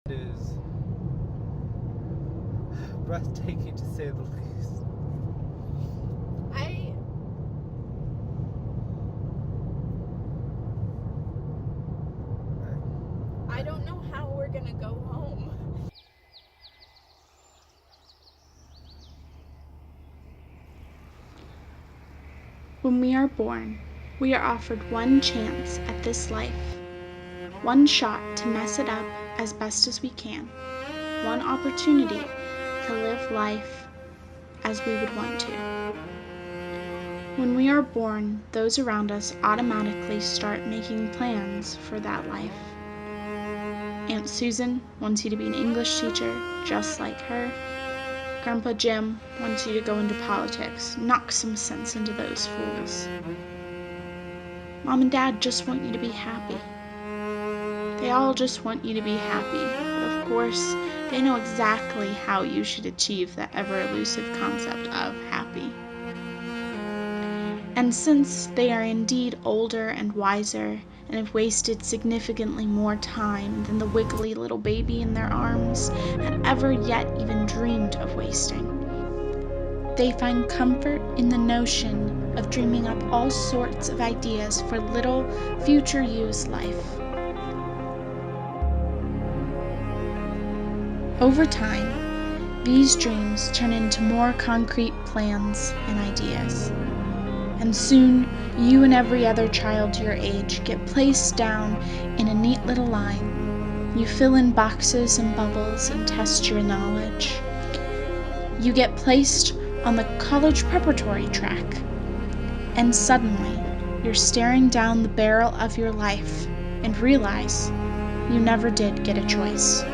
It is breathtaking to say the least. I don't know how we're gonna go home. When we are born, we are offered one chance at this life, one shot to mess it up as best as we can, one opportunity to live life as we would want to. When we are born, those around us automatically start making plans for that life. Aunt Susan wants you to be an English teacher, just like her. Grandpa Jim wants you to go into politics, knock some sense into those fools. Mom and Dad just want you to be happy. They all just want you to be happy, but of course, they know exactly how you should achieve that ever-elusive concept of happy. And since they are indeed older and wiser, and have wasted significantly more time than the wiggly little baby in their arms had ever yet even dreamed of wasting, they find comfort in the notion of dreaming up all sorts of ideas for little future you's life. Over time, these dreams turn into more concrete plans and ideas. And soon, you and every other child your age get placed down in a neat little line. You fill in boxes and bubbles and test your knowledge. You get placed on the college preparatory track. And suddenly, you're staring down the barrel of your life and realize you never did get a choice.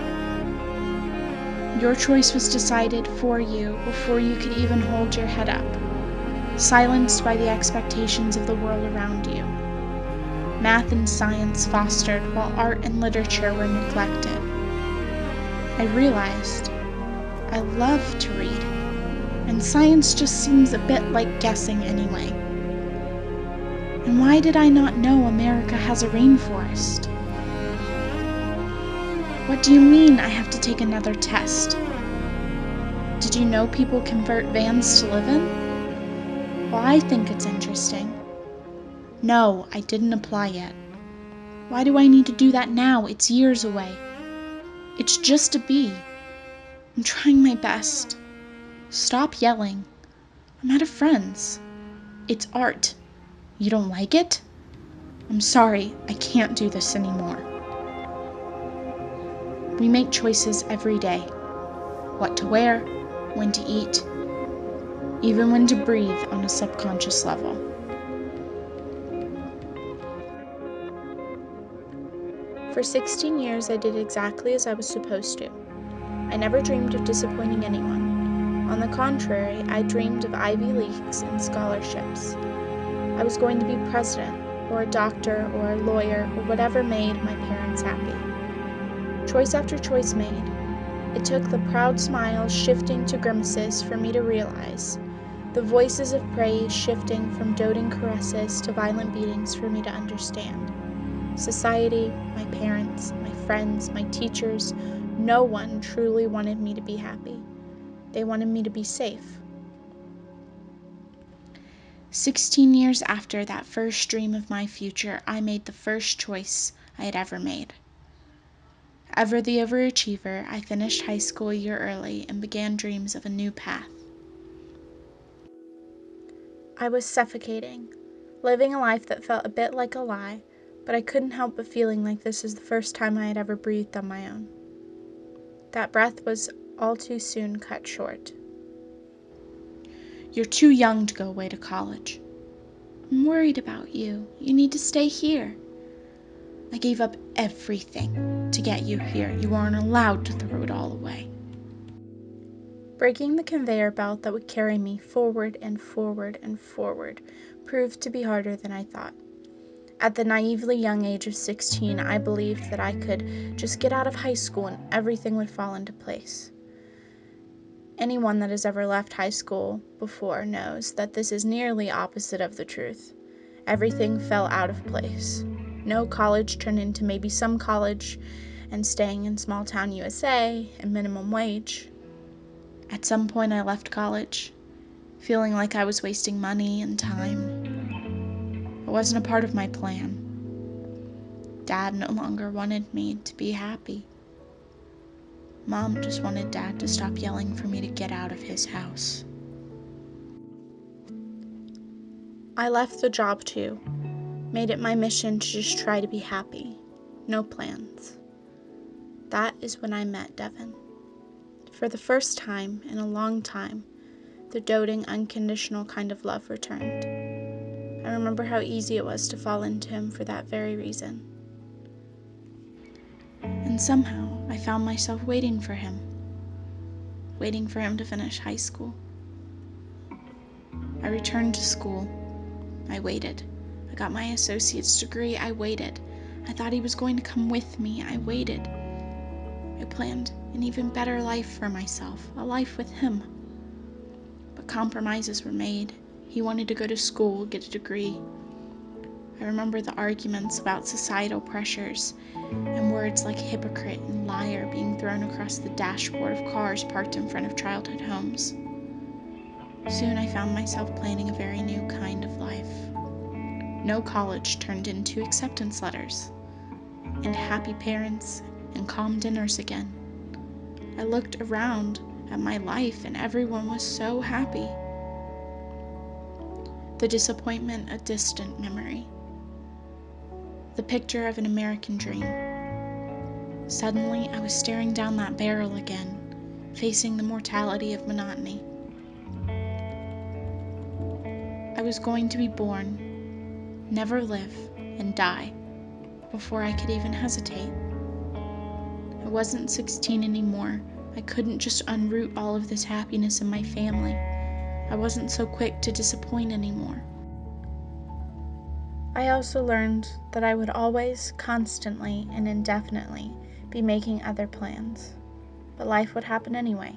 Your choice was decided for you before you could even hold your head up, silenced by the expectations of the world around you. Math and science fostered while art and literature were neglected. I realized I love to read, and science just seems a bit like guessing anyway. And why did I not know America has a rainforest? What do you mean I have to take another test? Did you know people convert vans to live in? Well, I think it's interesting. No, I didn't apply yet. Why do I need to do that now? It's years away. It's just a B. I'm trying my best. Stop yelling. I'm out of friends. It's art. You don't like it? I'm sorry, I can't do this anymore. We make choices every day. What to wear, when to eat, even when to breathe on a subconscious level. For 16 years, I did exactly as I was supposed to. I never dreamed of disappointing anyone. On the contrary, I dreamed of Ivy Leagues and scholarships. I was going to be president, or a doctor, or a lawyer, or whatever made my parents happy. Choice after choice made. It took the proud smiles shifting to grimaces for me to realize, the voices of praise shifting from doting caresses to violent beatings for me to understand. Society, my parents, my friends, my teachers, no one truly wanted me to be happy. They wanted me to be safe. 16 years after that first dream of my future, I made the first choice I had ever made. Ever the overachiever, I finished high school a year early and began dreams of a new path. I was suffocating, living a life that felt a bit like a lie, but I couldn't help but feeling like this was the first time I had ever breathed on my own. That breath was all too soon cut short. You're too young to go away to college. I'm worried about you. You need to stay here. I gave up everything to get you here. You aren't allowed to throw it all away. Breaking the conveyor belt that would carry me forward and forward and forward proved to be harder than I thought. At the naively young age of 16, I believed that I could just get out of high school and everything would fall into place. Anyone that has ever left high school before knows that this is nearly opposite of the truth. Everything fell out of place. No college turned into maybe some college, and staying in small town USA and minimum wage. At some point I left college, feeling like I was wasting money and time. It wasn't a part of my plan. Dad no longer wanted me to be happy. Mom just wanted Dad to stop yelling for me to get out of his house. I left the job too, made it my mission to just try to be happy. No plans. That is when I met Devin. For the first time in a long time, the doting, unconditional kind of love returned. I remember how easy it was to fall into him for that very reason. And somehow, I found myself waiting for him to finish high school. I returned to school. I waited. I got my associate's degree. I waited. I thought he was going to come with me. I waited. I planned an even better life for myself, a life with him. But compromises were made. He wanted to go to school, get a degree. I remember the arguments about societal pressures and words like hypocrite and liar being thrown across the dashboard of cars parked in front of childhood homes. Soon I found myself planning a very new kind of life. No college turned into acceptance letters, and happy parents and calm dinners again. I looked around at my life and everyone was so happy. The disappointment a distant memory. The picture of an American dream. Suddenly, I was staring down that barrel again, facing the mortality of monotony. I was going to be born, never live, and die before I could even hesitate. I wasn't 16 anymore. I couldn't just unroot all of this happiness in my family. I wasn't so quick to disappoint anymore. I also learned that I would always, constantly, and indefinitely be making other plans. But life would happen anyway,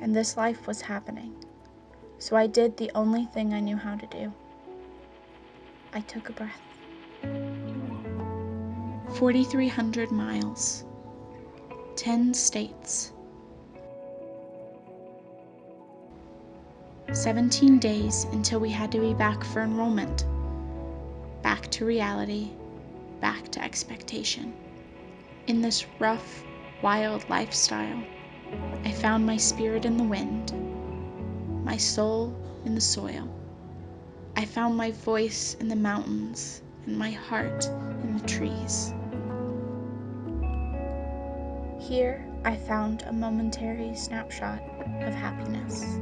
and this life was happening. So I did the only thing I knew how to do. I took a breath. 4,300 miles, 10 states, 17 days until we had to be back for enrollment. Back to reality, back to expectation. In this rough, wild lifestyle, I found my spirit in the wind, my soul in the soil. I found my voice in the mountains and my heart in the trees. Here, I found a momentary snapshot of happiness.